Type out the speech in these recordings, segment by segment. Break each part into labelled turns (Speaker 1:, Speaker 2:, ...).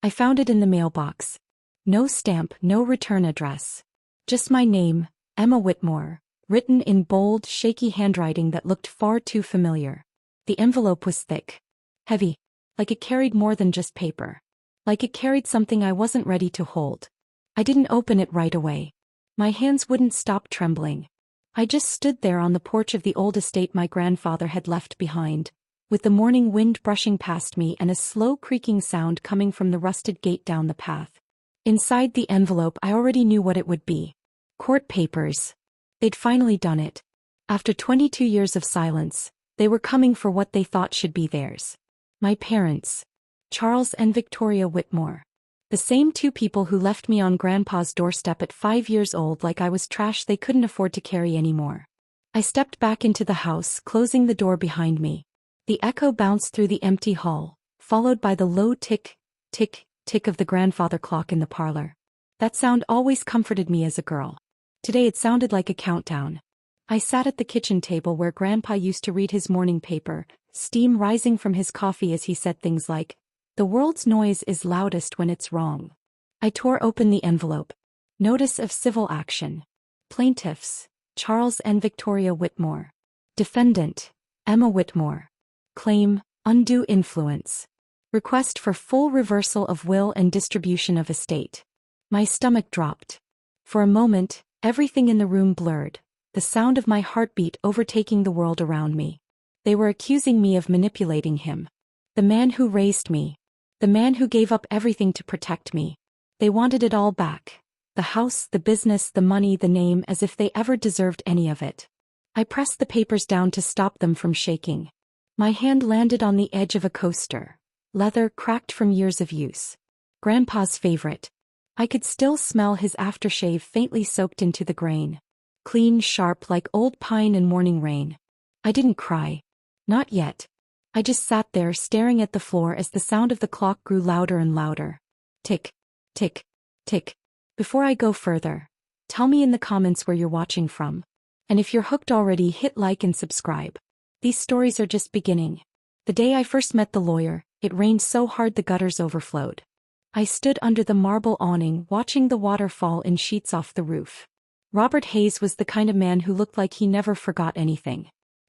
Speaker 1: I found it in the mailbox. No stamp, no return address. Just my name, Emma Whitmore, written in bold, shaky handwriting that looked far too familiar. The envelope was thick. Heavy. Like it carried more than just paper. Like it carried something I wasn't ready to hold. I didn't open it right away. My hands wouldn't stop trembling. I just stood there on the porch of the old estate my grandfather had left behind, with the morning wind brushing past me and a slow creaking sound coming from the rusted gate down the path. Inside the envelope I already knew what it would be. Court papers. They'd finally done it. After 22 years of silence, they were coming for what they thought should be theirs. My parents. Charles and Victoria Whitmore. The same two people who left me on Grandpa's doorstep at 5 years old like I was trash they couldn't afford to carry anymore. I stepped back into the house, closing the door behind me. The echo bounced through the empty hall, followed by the low tick, tick, tick of the grandfather clock in the parlor. That sound always comforted me as a girl. Today it sounded like a countdown. I sat at the kitchen table where Grandpa used to read his morning paper, steam rising from his coffee as he said things like, "The world's noise is loudest when it's wrong." I tore open the envelope. Notice of civil action. Plaintiffs, Charles and Victoria Whitmore. Defendant, Emma Whitmore. Claim, undue influence. Request for full reversal of will and distribution of estate. My stomach dropped. For a moment, everything in the room blurred, the sound of my heartbeat overtaking the world around me. They were accusing me of manipulating him. The man who raised me. The man who gave up everything to protect me. They wanted it all back. The house, the business, the money, the name, as if they ever deserved any of it. I pressed the papers down to stop them from shaking. My hand landed on the edge of a coaster. Leather cracked from years of use. Grandpa's favorite. I could still smell his aftershave faintly soaked into the grain. Clean, sharp like old pine and morning rain. I didn't cry. Not yet. I just sat there staring at the floor as the sound of the clock grew louder and louder. Tick, tick, tick. Before I go further, tell me in the comments where you're watching from. And if you're hooked already, hit like and subscribe. These stories are just beginning. The day I first met the lawyer, it rained so hard the gutters overflowed. I stood under the marble awning watching the water fall in sheets off the roof. Robert Hayes was the kind of man who looked like he never forgot anything.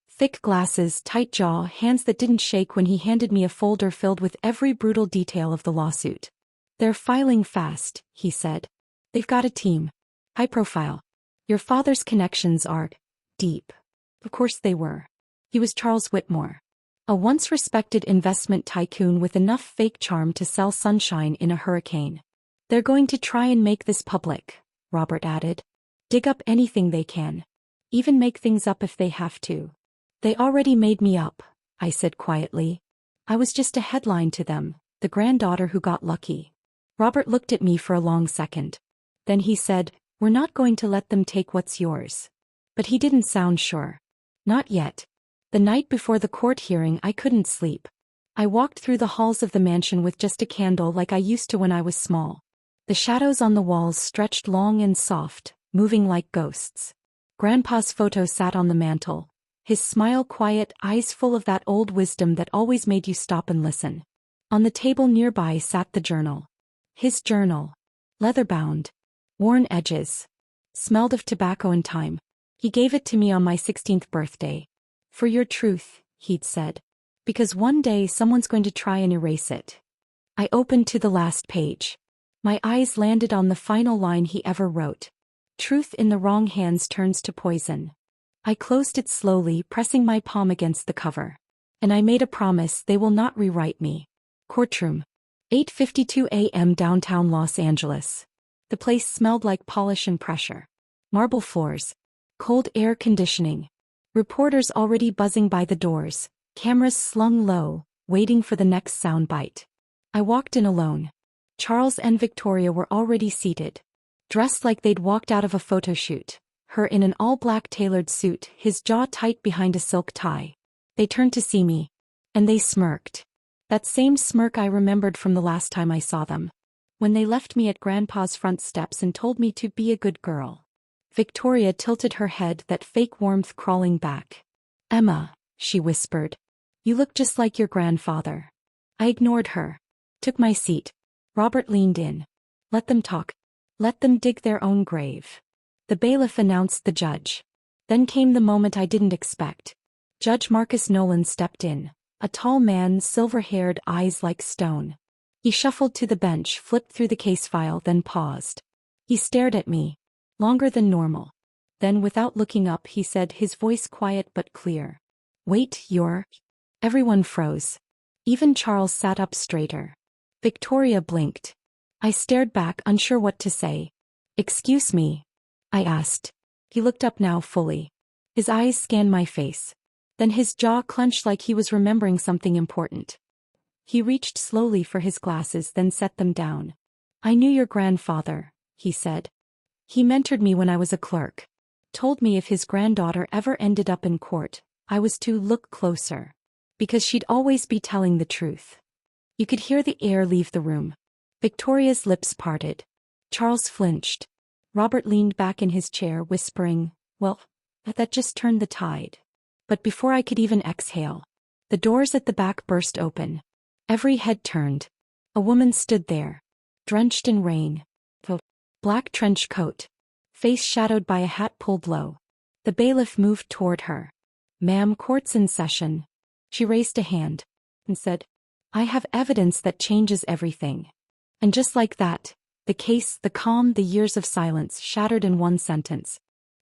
Speaker 1: Thick glasses, tight jaw, hands that didn't shake when he handed me a folder filled with every brutal detail of the lawsuit. "They're filing fast," he said. "They've got a team. High profile. Your father's connections are deep." Of course they were. He was Charles Whitmore. A once respected investment tycoon with enough fake charm to sell sunshine in a hurricane. "They're going to try and make this public," Robert added. "Dig up anything they can. Even make things up if they have to." "They already made me up," I said quietly. "I was just a headline to them, the granddaughter who got lucky." Robert looked at me for a long second. Then he said, "We're not going to let them take what's yours." But he didn't sound sure. Not yet. The night before the court hearing I couldn't sleep. I walked through the halls of the mansion with just a candle like I used to when I was small. The shadows on the walls stretched long and soft, moving like ghosts. Grandpa's photo sat on the mantel. His smile quiet, eyes full of that old wisdom that always made you stop and listen. On the table nearby sat the journal. His journal. Leather-bound. Worn edges. Smelled of tobacco and thyme. He gave it to me on my 16th birthday. "For your truth," he'd said. "Because one day someone's going to try and erase it." I opened to the last page. My eyes landed on the final line he ever wrote. "Truth in the wrong hands turns to poison." I closed it slowly, pressing my palm against the cover. "And I made a promise they will not rewrite me." Courtroom. 8:52 a.m. downtown Los Angeles. The place smelled like polish and pressure. Marble floors. Cold air conditioning. Reporters already buzzing by the doors, cameras slung low, waiting for the next soundbite. I walked in alone. Charles and Victoria were already seated. Dressed like they'd walked out of a photo shoot. Her in an all-black tailored suit, his jaw tight behind a silk tie. They turned to see me. And they smirked. That same smirk I remembered from the last time I saw them. When they left me at Grandpa's front steps and told me to be a good girl. Victoria tilted her head, that fake warmth crawling back. "Emma," she whispered. "You look just like your grandfather." I ignored her. Took my seat. Robert leaned in. Let them talk. Let them dig their own grave. The bailiff announced the judge. Then came the moment I didn't expect. Judge Marcus Nolan stepped in, a tall man, silver-haired, eyes like stone. He shuffled to the bench, flipped through the case file, then paused. He stared at me, longer than normal. Then, without looking up, he said, his voice quiet but clear. Wait, you're... Everyone froze. Even Charles sat up straighter. Victoria blinked. I stared back, unsure what to say. Excuse me? I asked. He looked up now fully. His eyes scanned my face. Then his jaw clenched like he was remembering something important. He reached slowly for his glasses, then set them down. I knew your grandfather, he said. He mentored me when I was a clerk. Told me if his granddaughter ever ended up in court, I was to look closer. Because she'd always be telling the truth. You could hear the air leave the room. Victoria's lips parted. Charles flinched. Robert leaned back in his chair, whispering, well, that just turned the tide. But before I could even exhale, the doors at the back burst open. Every head turned. A woman stood there, drenched in rain. Black trench coat. Face shadowed by a hat pulled low. The bailiff moved toward her. Ma'am, court's in session. She raised a hand and said, I have evidence that changes everything. And just like that, the case, the calm, the years of silence shattered in one sentence.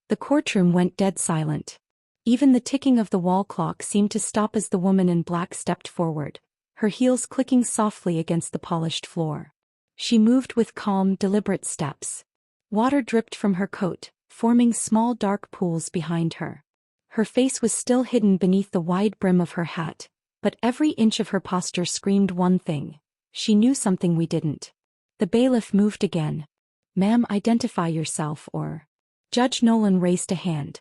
Speaker 1: The courtroom went dead silent. Even the ticking of the wall clock seemed to stop as the woman in black stepped forward, her heels clicking softly against the polished floor. She moved with calm, deliberate steps. Water dripped from her coat, forming small dark pools behind her. Her face was still hidden beneath the wide brim of her hat, but every inch of her posture screamed one thing. She knew something we didn't. The bailiff moved again. Ma'am, identify yourself or... Judge Nolan raised a hand.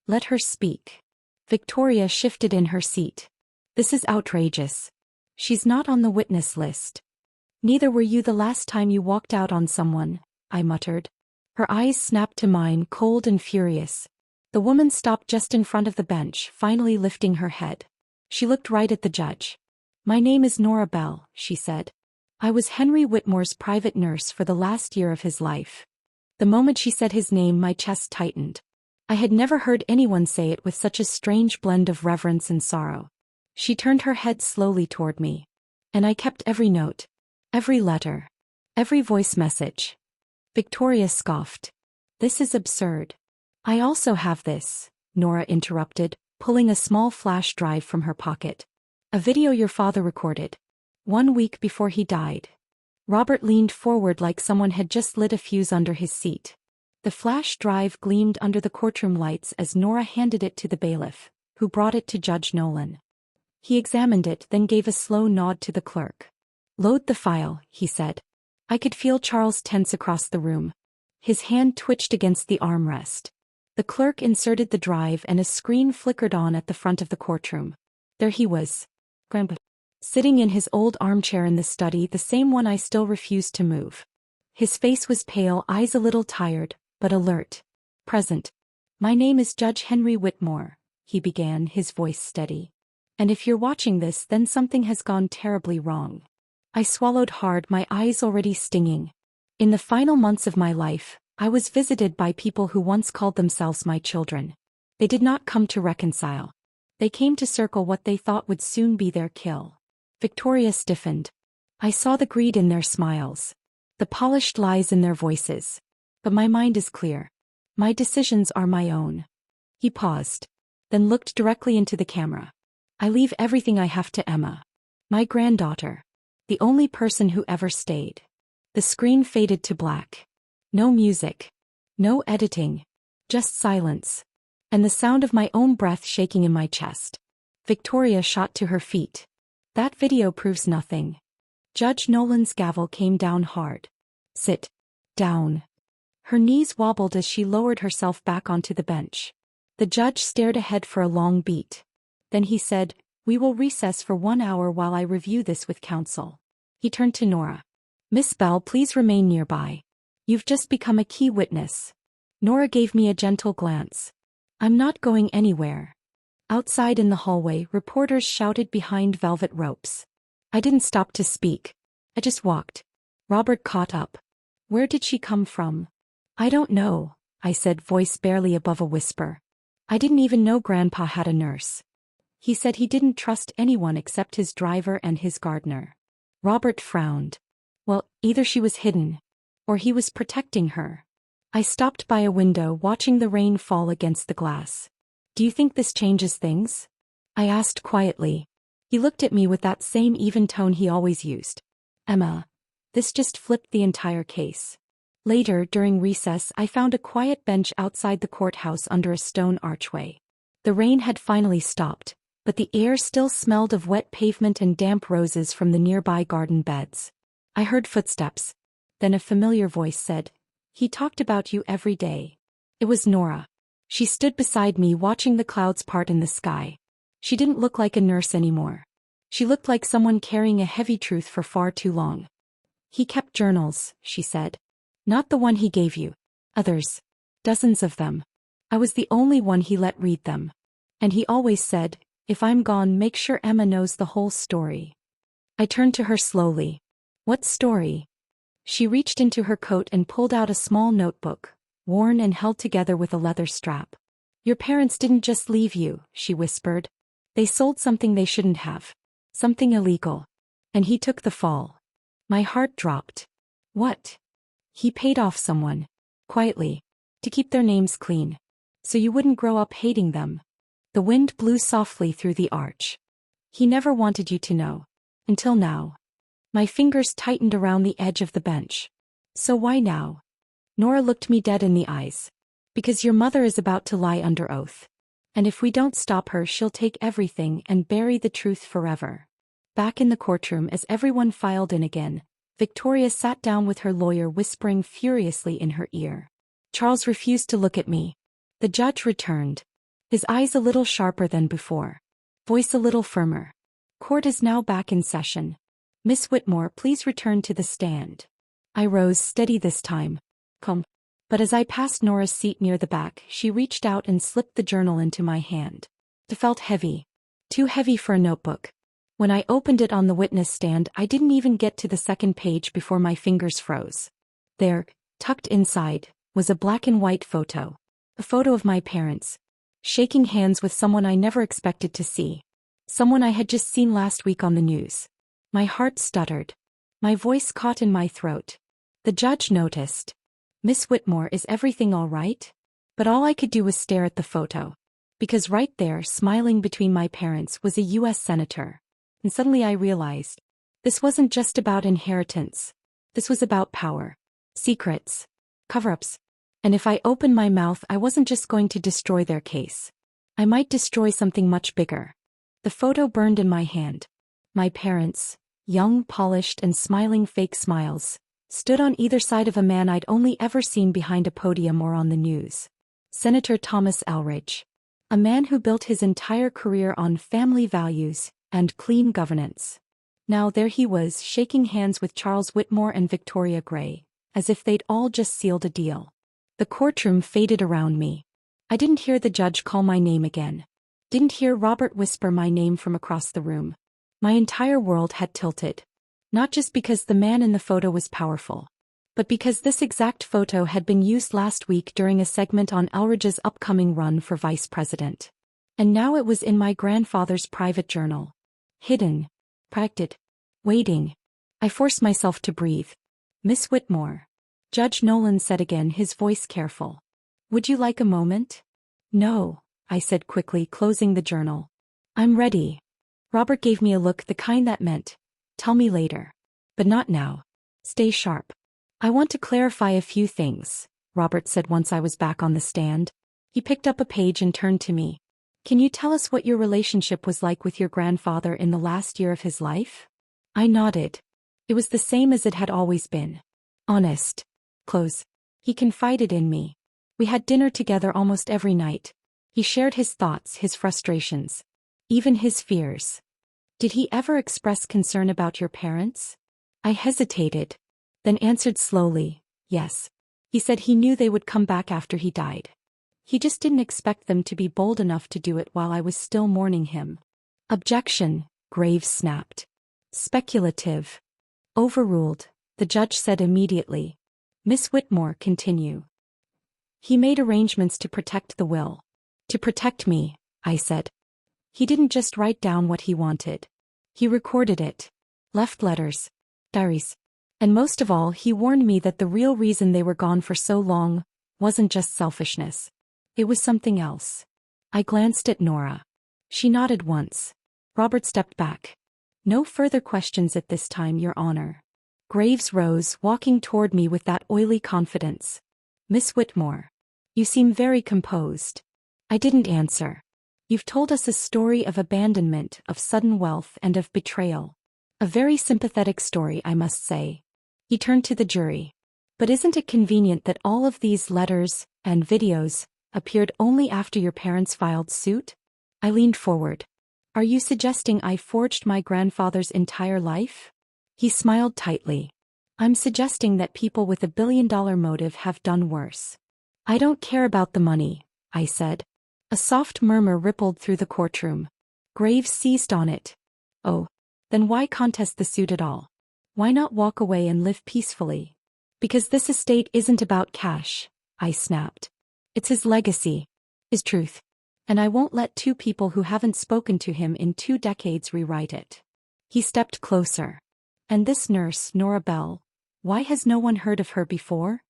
Speaker 1: Let her speak. Victoria shifted in her seat. This is outrageous. She's not on the witness list. Neither were you the last time you walked out on someone, I muttered. Her eyes snapped to mine, cold and furious. The woman stopped just in front of the bench, finally lifting her head. She looked right at the judge. My name is Nora Bell, she said. I was Henry Whitmore's private nurse for the last year of his life. The moment she said his name, my chest tightened. I had never heard anyone say it with such a strange blend of reverence and sorrow. She turned her head slowly toward me. And I kept every note, every letter, every voice message. Victoria scoffed. This is absurd. I also have this, Nora interrupted, pulling a small flash drive from her pocket. A video your father recorded. 1 week before he died. Robert leaned forward like someone had just lit a fuse under his seat. The flash drive gleamed under the courtroom lights as Nora handed it to the bailiff, who brought it to Judge Nolan. He examined it, then gave a slow nod to the clerk. Load the file, he said. I could feel Charles tense across the room. His hand twitched against the armrest. The clerk inserted the drive and a screen flickered on at the front of the courtroom. There he was. Grandpa. Sitting in his old armchair in the study, the same one I still refused to move. His face was pale, eyes a little tired, but alert. Present. My name is Judge Henry Whitmore, he began, his voice steady. And if you're watching this, then something has gone terribly wrong. I swallowed hard, my eyes already stinging. In the final months of my life, I was visited by people who once called themselves my children. They did not come to reconcile. They came to circle what they thought would soon be their kill. Victoria stiffened. I saw the greed in their smiles, the polished lies in their voices. But my mind is clear. My decisions are my own. He paused, then looked directly into the camera. I leave everything I have to Emma. My granddaughter. The only person who ever stayed. The screen faded to black. No music. No editing. Just silence. And the sound of my own breath shaking in my chest. Victoria shot to her feet. That video proves nothing. Judge Nolan's gavel came down hard. Sit down. Her knees wobbled as she lowered herself back onto the bench. The judge stared ahead for a long beat. Then he said, we will recess for 1 hour while I review this with counsel. He turned to Nora. Miss Bell, please remain nearby. You've just become a key witness. Nora gave me a gentle glance. I'm not going anywhere. Outside in the hallway, reporters shouted behind velvet ropes. I didn't stop to speak. I just walked. Robert caught up. Where did she come from? I don't know, I said, voice barely above a whisper. I didn't even know Grandpa had a nurse. He said he didn't trust anyone except his driver and his gardener. Robert frowned. Well, either she was hidden, or he was protecting her. I stopped by a window watching the rain fall against the glass. Do you think this changes things? I asked quietly. He looked at me with that same even tone he always used. Emma, this just flipped the entire case. Later, during recess, I found a quiet bench outside the courthouse under a stone archway. The rain had finally stopped, but the air still smelled of wet pavement and damp roses from the nearby garden beds. I heard footsteps. Then a familiar voice said, "He talked about you every day." It was Nora. She stood beside me watching the clouds part in the sky. She didn't look like a nurse anymore. She looked like someone carrying a heavy truth for far too long. "He kept journals," she said. "Not the one he gave you. Others. Dozens of them. I was the only one he let read them. And he always said, if I'm gone, make sure Emma knows the whole story." I turned to her slowly. "What story?" She reached into her coat and pulled out a small notebook, worn and held together with a leather strap. "Your parents didn't just leave you," she whispered. "They sold something they shouldn't have. Something illegal. And he took the fall." My heart dropped. "What?" "He paid off someone. Quietly. To keep their names clean. So you wouldn't grow up hating them." The wind blew softly through the arch. "He never wanted you to know. Until now." My fingers tightened around the edge of the bench. "So why now?" Nora looked me dead in the eyes. "Because your mother is about to lie under oath. And if we don't stop her, she'll take everything and bury the truth forever." Back in the courtroom, as everyone filed in again, Victoria sat down with her lawyer, whispering furiously in her ear. Charles refused to look at me. The judge returned. His eyes a little sharper than before. Voice a little firmer. "Court is now back in session. Miss Whitmore, please return to the stand." I rose, steady this time. "Come." But as I passed Nora's seat near the back, she reached out and slipped the journal into my hand. It felt heavy. Too heavy for a notebook. When I opened it on the witness stand, I didn't even get to the second page before my fingers froze. There, tucked inside, was a black and white photo. A photo of my parents, shaking hands with someone I never expected to see. Someone I had just seen last week on the news. My heart stuttered. My voice caught in my throat. The judge noticed. "Miss Whitmore, is everything all right?" But all I could do was stare at the photo. Because right there, smiling between my parents, was a U.S. senator. And suddenly I realized. This wasn't just about inheritance. This was about power. Secrets. Cover-ups. And if I opened my mouth, I wasn't just going to destroy their case. I might destroy something much bigger. The photo burned in my hand. My parents, young, polished, and smiling fake smiles, stood on either side of a man I'd only ever seen behind a podium or on the news. Senator Thomas Elridge. A man who built his entire career on family values and clean governance. Now there he was, shaking hands with Charles Whitmore and Victoria Gray, as if they'd all just sealed a deal. The courtroom faded around me. I didn't hear the judge call my name again. Didn't hear Robert whisper my name from across the room. My entire world had tilted. Not just because the man in the photo was powerful, but because this exact photo had been used last week during a segment on Elridge's upcoming run for vice president. And now it was in my grandfather's private journal. Hidden. Protected. Waiting. I forced myself to breathe. "Miss Whitmore." Judge Nolan said again, his voice careful. "Would you like a moment?" "No," I said quickly, closing the journal. "I'm ready." Robert gave me a look, the kind that meant, "Tell me later. But not now. Stay sharp." "I want to clarify a few things," Robert said once I was back on the stand. He picked up a page and turned to me. "Can you tell us what your relationship was like with your grandfather in the last year of his life?" I nodded. It was the same as it had always been. Honest. Close. He confided in me. We had dinner together almost every night. He shared his thoughts, his frustrations, even his fears. "Did he ever express concern about your parents?" I hesitated, then answered slowly, "Yes. He said he knew they would come back after he died. He just didn't expect them to be bold enough to do it while I was still mourning him." "Objection," Graves snapped. "Speculative." "Overruled." the judge said immediately. Miss Whitmore, continue. He made arrangements to protect the will. To protect me, I said. He didn't just write down what he wanted. He recorded it. Left letters. Diaries. And most of all, he warned me that the real reason they were gone for so long wasn't just selfishness. It was something else. I glanced at Nora. She nodded once. Robert stepped back. No further questions at this time, Your Honor. Graves rose, walking toward me with that oily confidence. Miss Whitmore. You seem very composed. I didn't answer. You've told us a story of abandonment, of sudden wealth, and of betrayal. A very sympathetic story, I must say. He turned to the jury. But isn't it convenient that all of these letters and videos appeared only after your parents filed suit? I leaned forward. Are you suggesting I forged my grandfather's entire life? He smiled tightly. I'm suggesting that people with $1 billion motive have done worse. I don't care about the money, I said. A soft murmur rippled through the courtroom. Graves seized on it. Oh, then why contest the suit at all? Why not walk away and live peacefully? Because this estate isn't about cash, I snapped. It's his legacy, his truth. And I won't let two people who haven't spoken to him in 2 decades rewrite it. He stepped closer. And this nurse, Nora Bell, why has no one heard of her before?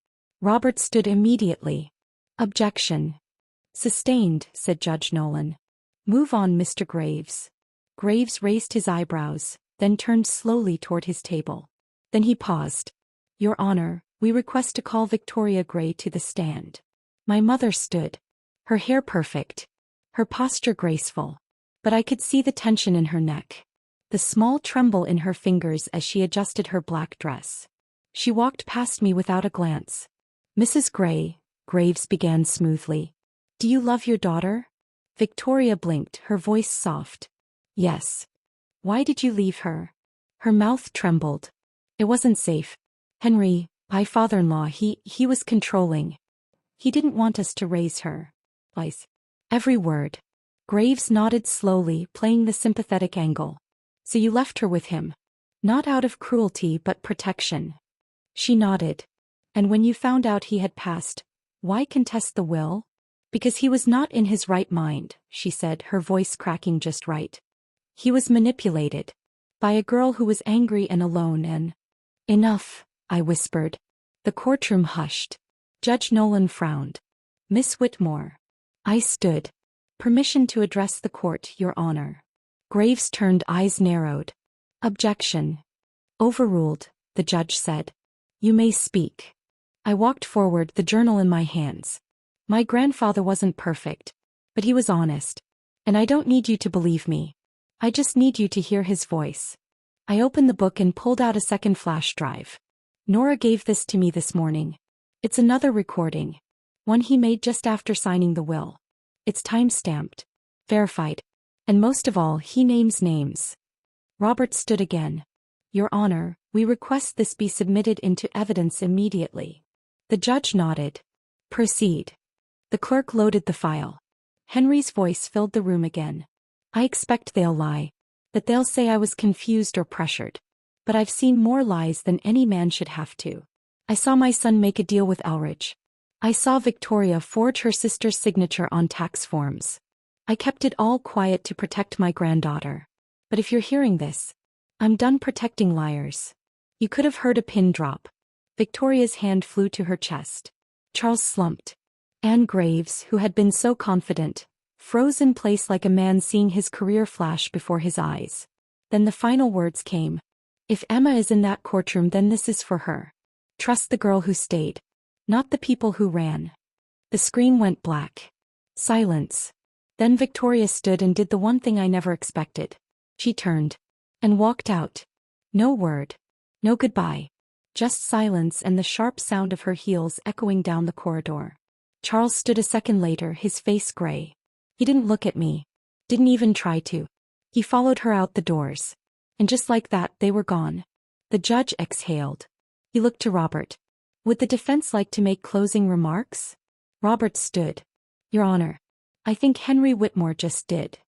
Speaker 1: Robert stood immediately. Objection. Sustained, said Judge Nolan. Move on, Mr. Graves. Graves raised his eyebrows, then turned slowly toward his table. Then he paused. Your Honor, we request to call Victoria Gray to the stand. My mother stood. Her hair perfect. Her posture graceful. But I could see the tension in her neck. The small tremble in her fingers as she adjusted her black dress. She walked past me without a glance. Mrs. Gray, Graves began smoothly. Do you love your daughter? Victoria blinked, her voice soft. Yes. Why did you leave her? Her mouth trembled. It wasn't safe. Henry, my father-in-law, he was controlling. He didn't want us to raise her. Lies. Every word. Graves nodded slowly, playing the sympathetic angle. So you left her with him. Not out of cruelty but protection. She nodded. And when you found out he had passed, why contest the will? Because he was not in his right mind, she said, her voice cracking just right. He was manipulated. By a girl who was angry and alone and... Enough, I whispered. The courtroom hushed. Judge Nolan frowned. Miss Whitmore. I stood. Permission to address the court, Your Honor. Graves turned, eyes narrowed. Objection. Overruled, the judge said. You may speak. I walked forward, the journal in my hands. My grandfather wasn't perfect, but he was honest. And I don't need you to believe me. I just need you to hear his voice. I opened the book and pulled out a second flash drive. Nora gave this to me this morning. It's another recording. One he made just after signing the will. It's time-stamped. Verified. And most of all, he names names. Robert stood again. Your Honor, we request this be submitted into evidence immediately. The judge nodded. Proceed. The clerk loaded the file. Henry's voice filled the room again. I expect they'll lie. That they'll say I was confused or pressured. But I've seen more lies than any man should have to. I saw my son make a deal with Elridge. I saw Victoria forge her sister's signature on tax forms. I kept it all quiet to protect my granddaughter. But if you're hearing this, I'm done protecting liars. You could have heard a pin drop. Victoria's hand flew to her chest. Charles slumped. Anne Graves, who had been so confident, froze in place like a man seeing his career flash before his eyes. Then the final words came. If Emma is in that courtroom, then this is for her. Trust the girl who stayed. Not the people who ran. The screen went black. Silence. Then Victoria stood and did the one thing I never expected. She turned. And walked out. No word. No goodbye. Just silence and the sharp sound of her heels echoing down the corridor. Charles stood a second later, his face gray. He didn't look at me. Didn't even try to. He followed her out the doors. And just like that, they were gone. The judge exhaled. He looked to Robert. Would the defense like to make closing remarks? Robert stood. Your Honor, I think Henry Whitmore just did.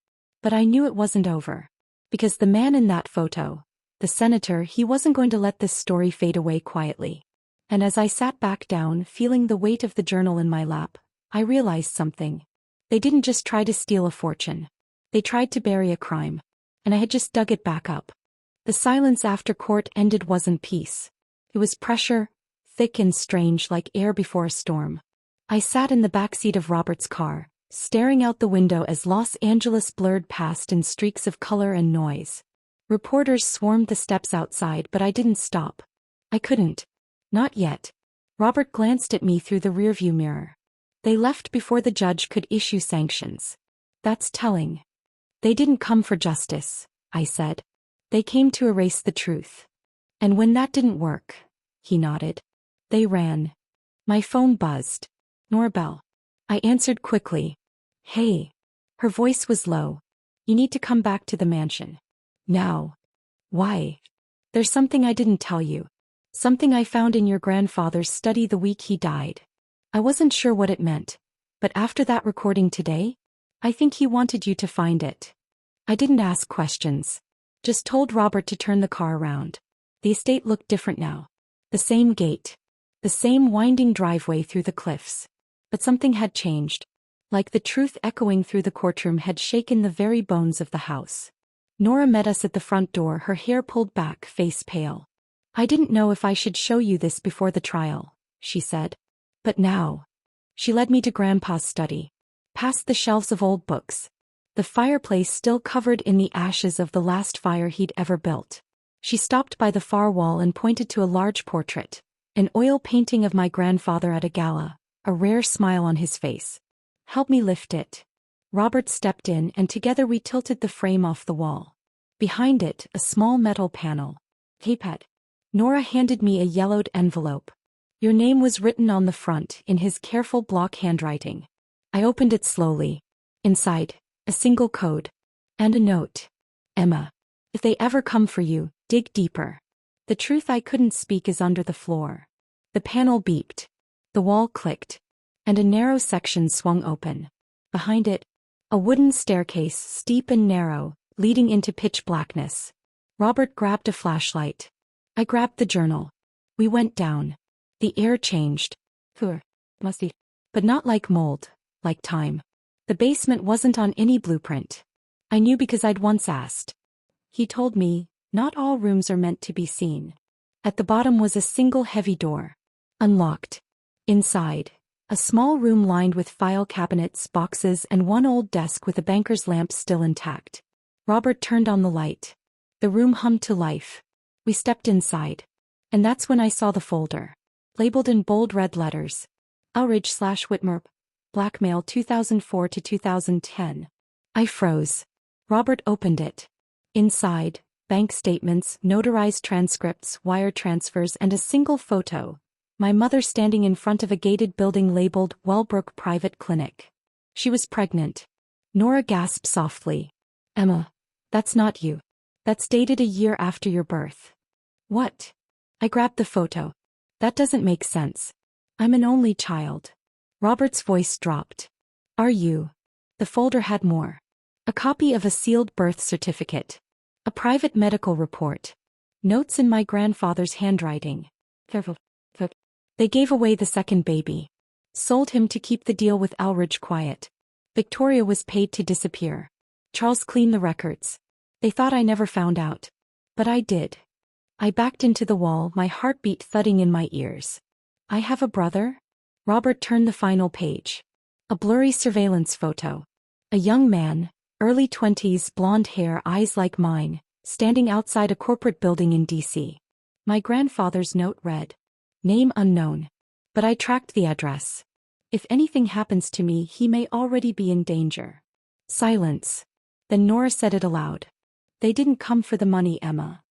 Speaker 1: But I knew it wasn't over. Because the man in that photo, The senator, he wasn't going to let this story fade away quietly. And as I sat back down, feeling the weight of the journal in my lap, I realized something. They didn't just try to steal a fortune. They tried to bury a crime. And I had just dug it back up. The silence after court ended wasn't peace. It was pressure, thick and strange like air before a storm. I sat in the backseat of Robert's car, staring out the window as Los Angeles blurred past in streaks of color and noise. Reporters swarmed the steps outside, but I didn't stop. I couldn't. Not yet. Robert glanced at me through the rearview mirror. They left before the judge could issue sanctions. That's telling. They didn't come for justice, I said. They came to erase the truth. And when that didn't work, he nodded. They ran. My phone buzzed. Nora Bell. I answered quickly. Hey. Her voice was low. You need to come back to the mansion. Now. Why? There's something I didn't tell you. Something I found in your grandfather's study the week he died. I wasn't sure what it meant, but after that recording today, I think he wanted you to find it. I didn't ask questions. Just told Robert to turn the car around. The estate looked different now. The same gate. The same winding driveway through the cliffs. But something had changed. Like the truth echoing through the courtroom had shaken the very bones of the house. Nora met us at the front door, her hair pulled back, face pale. I didn't know if I should show you this before the trial, she said. But now. She led me to Grandpa's study. Past the shelves of old books. The fireplace still covered in the ashes of the last fire he'd ever built. She stopped by the far wall and pointed to a large portrait. An oil painting of my grandfather at a gala, a rare smile on his face. Help me lift it. Robert stepped in and together we tilted the frame off the wall. Behind it, a small metal panel. Keypad. Nora handed me a yellowed envelope. Your name was written on the front in his careful block handwriting. I opened it slowly. Inside, a single code. And a note. Emma. If they ever come for you, dig deeper. The truth I couldn't speak is under the floor. The panel beeped. The wall clicked. And a narrow section swung open. Behind it, a wooden staircase, steep and narrow, leading into pitch blackness. Robert grabbed a flashlight. I grabbed the journal. We went down. The air changed. Musty. But not like mold, like time. The basement wasn't on any blueprint. I knew because I'd once asked. He told me, not all rooms are meant to be seen. At the bottom was a single heavy door. Unlocked. Inside, a small room lined with file cabinets, boxes, and one old desk with a banker's lamp still intact. Robert turned on the light. The room hummed to life. We stepped inside. And that's when I saw the folder. Labeled in bold red letters. Outrage/Whitmer. Blackmail 2004 to 2010. I froze. Robert opened it. Inside, bank statements, notarized transcripts, wire transfers, and a single photo. My mother standing in front of a gated building labeled Wellbrook Private Clinic. She was pregnant. Nora gasped softly. Emma, that's not you. That's dated a year after your birth. What? I grabbed the photo. That doesn't make sense. I'm an only child. Robert's voice dropped. Are you? The folder had more. A copy of a sealed birth certificate. A private medical report. Notes in my grandfather's handwriting. Careful. They gave away the second baby. Sold him to keep the deal with Elridge quiet. Victoria was paid to disappear. Charles cleaned the records. They thought I never found out. But I did. I backed into the wall, my heartbeat thudding in my ears. I have a brother? Robert turned the final page. A blurry surveillance photo. A young man, early 20s, blonde hair, eyes like mine, standing outside a corporate building in D.C. My grandfather's note read, name unknown. But I tracked the address. If anything happens to me, he may already be in danger. Silence. Then Nora said it aloud. They didn't come for the money, Emma.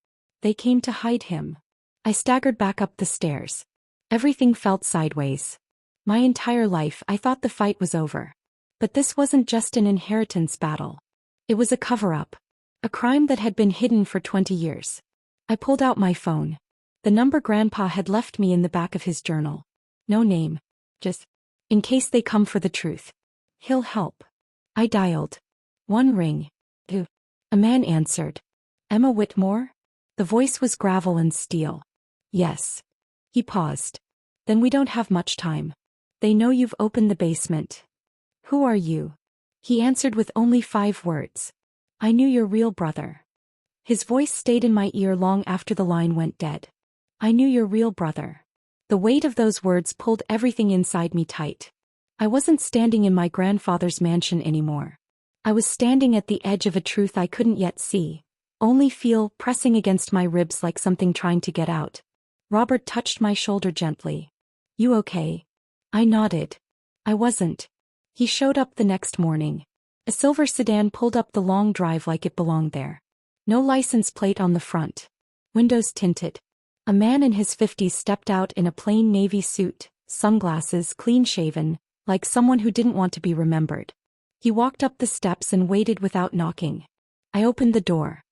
Speaker 1: They came to hide him. I staggered back up the stairs. Everything felt sideways. My entire life I thought the fight was over. But this wasn't just an inheritance battle. It was a cover-up. A crime that had been hidden for 20 years. I pulled out my phone. The number Grandpa had left me in the back of his journal. No name. Just, in case they come for the truth. He'll help. I dialed. One ring. Two. A man answered. Emma Whitmore? The voice was gravel and steel. Yes. He paused. Then we don't have much time. They know you've opened the basement. Who are you? He answered with only 5 words. I knew your real brother. His voice stayed in my ear long after the line went dead. I knew your real brother. The weight of those words pulled everything inside me tight. I wasn't standing in my grandfather's mansion anymore. I was standing at the edge of a truth I couldn't yet see, only feel pressing against my ribs like something trying to get out. Robert touched my shoulder gently. You okay? I nodded. I wasn't. He showed up the next morning. A silver sedan pulled up the long drive like it belonged there. No license plate on the front. Windows tinted. A man in his 50s stepped out in a plain navy suit, sunglasses, clean-shaven, like someone who didn't want to be remembered. He walked up the steps and waited without knocking. I opened the door.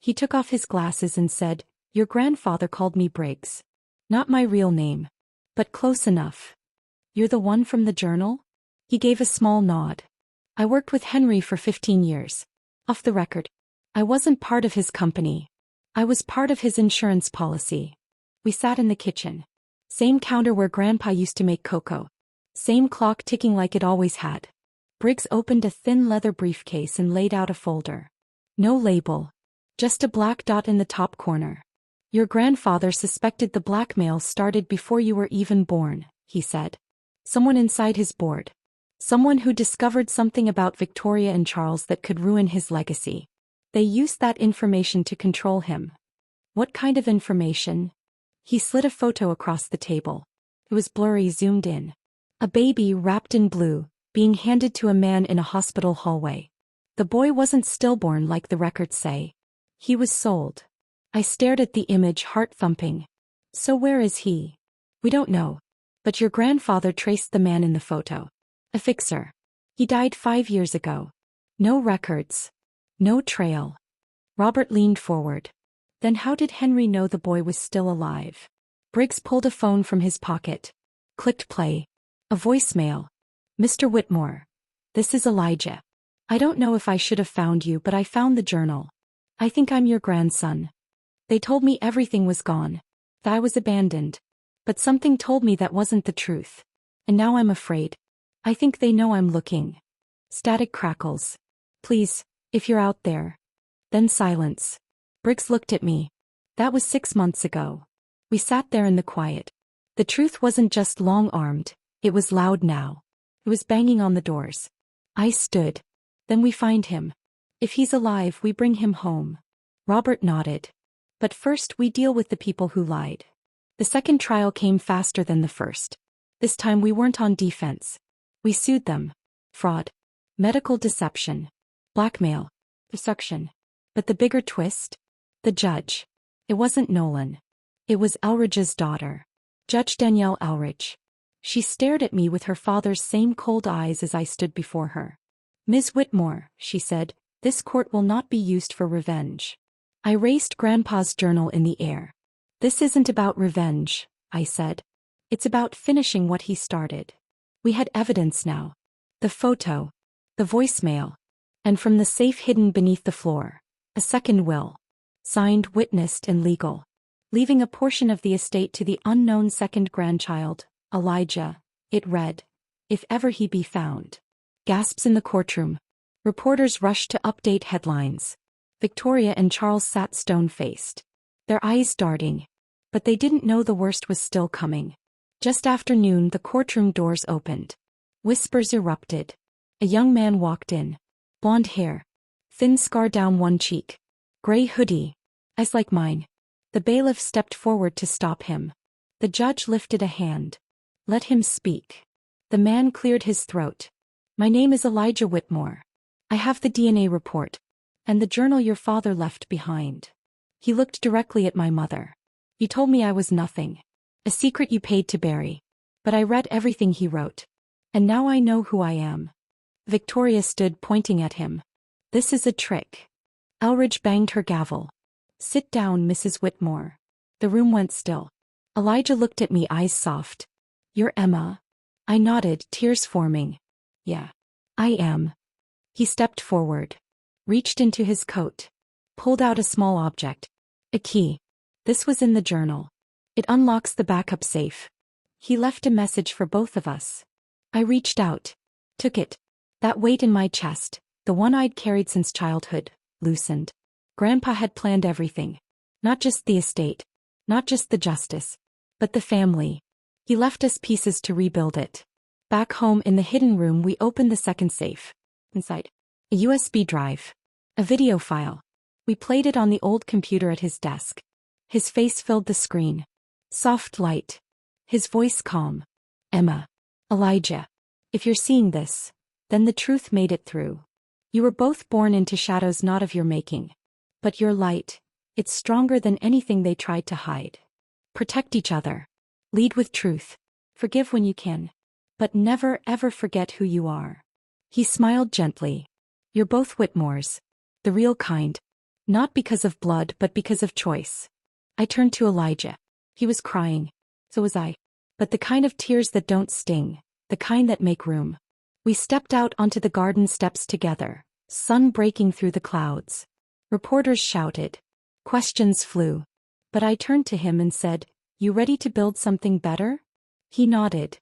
Speaker 1: He took off his glasses and said, Your grandfather called me Briggs. Not my real name. But close enough. You're the one from the journal? He gave a small nod. I worked with Henry for 15 years. Off the record. I wasn't part of his company. I was part of his insurance policy. We sat in the kitchen. Same counter where Grandpa used to make cocoa. Same clock ticking like it always had. Briggs opened a thin leather briefcase and laid out a folder. No label. Just a black dot in the top corner. Your grandfather suspected the blackmail started before you were even born, he said. Someone inside his board. Someone who discovered something about Victoria and Charles that could ruin his legacy. They used that information to control him. What kind of information? He slid a photo across the table. It was blurry, zoomed in. A baby wrapped in blue, being handed to a man in a hospital hallway. The boy wasn't stillborn like the records say. He was sold. I stared at the image, heart thumping. So where is he? We don't know. But your grandfather traced the man in the photo. A fixer. He died 5 years ago. No records. No trail. Robert leaned forward. Then how did Henry know the boy was still alive? Briggs pulled a phone from his pocket. Clicked play. A voicemail. Mr. Whitmore. This is Elijah. I don't know if I should have found you, but I found the journal. I think I'm your grandson. They told me everything was gone. That I was abandoned. But something told me that wasn't the truth. And now I'm afraid. I think they know I'm looking. Static crackles. Please, if you're out there. Then silence. Briggs looked at me. That was 6 months ago. We sat there in the quiet. The truth wasn't just long-armed, it was loud now. It was banging on the doors. I stood. Then we find him. If he's alive, we bring him home. Robert nodded. But first we deal with the people who lied. The second trial came faster than the first. This time we weren't on defense. We sued them. Fraud. Medical deception. Blackmail. Destruction. But the bigger twist? The judge. It wasn't Nolan. It was Elridge's daughter. Judge Danielle Elridge. She stared at me with her father's same cold eyes as I stood before her. Ms. Whitmore, she said, this court will not be used for revenge. I raised Grandpa's journal in the air. This isn't about revenge, I said. It's about finishing what he started. We had evidence now. The photo. The voicemail. And from the safe hidden beneath the floor, a second will. Signed, witnessed, and legal. Leaving a portion of the estate to the unknown second grandchild, Elijah. It read, if ever he be found. Gasps in the courtroom. Reporters rushed to update headlines. Victoria and Charles sat stone-faced. Their eyes darting. But they didn't know the worst was still coming. Just after noon, the courtroom doors opened. Whispers erupted. A young man walked in. Blonde hair. Thin scar down one cheek. Gray hoodie. Eyes like mine. The bailiff stepped forward to stop him. The judge lifted a hand. Let him speak. The man cleared his throat. My name is Elijah Whitmore. I have the DNA report. And the journal your father left behind. He looked directly at my mother. You told me I was nothing. A secret you paid to bury. But I read everything he wrote. And now I know who I am. Victoria stood pointing at him. This is a trick. Elridge banged her gavel. Sit down, Mrs. Whitmore. The room went still. Elijah looked at me, eyes soft. You're Emma? I nodded, tears forming. Yeah. I am. He stepped forward. Reached into his coat. Pulled out a small object. A key. This was in the journal. It unlocks the backup safe. He left a message for both of us. I reached out. Took it. That weight in my chest, the one I'd carried since childhood, loosened. Grandpa had planned everything. Not just the estate. Not just the justice. But the family. He left us pieces to rebuild it. Back home in the hidden room we opened the second safe. Inside. A USB drive. A video file. We played it on the old computer at his desk. His face filled the screen. Soft light. His voice calm. Emma. Elijah. If you're seeing this, then the truth made it through. You were both born into shadows not of your making. But your light, it's stronger than anything they tried to hide. Protect each other. Lead with truth. Forgive when you can. But never ever forget who you are. He smiled gently. You're both Whitmores. The real kind. Not because of blood but because of choice. I turned to Elijah. He was crying. So was I. But the kind of tears that don't sting. The kind that make room. We stepped out onto the garden steps together. Sun breaking through the clouds. Reporters shouted. Questions flew. But I turned to him and said, "You ready to build something better?" He nodded.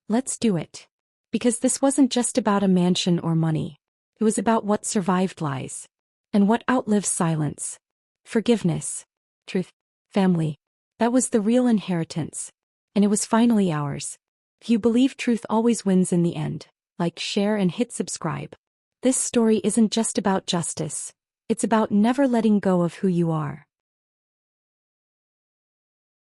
Speaker 1: Let's do it. Because this wasn't just about a mansion or money. It was about what survived lies. And what outlives silence. Forgiveness. Truth. Family. That was the real inheritance. And it was finally ours. If you believe truth always wins in the end, like, share and hit subscribe. This story isn't just about justice. It's about never letting go of who you are.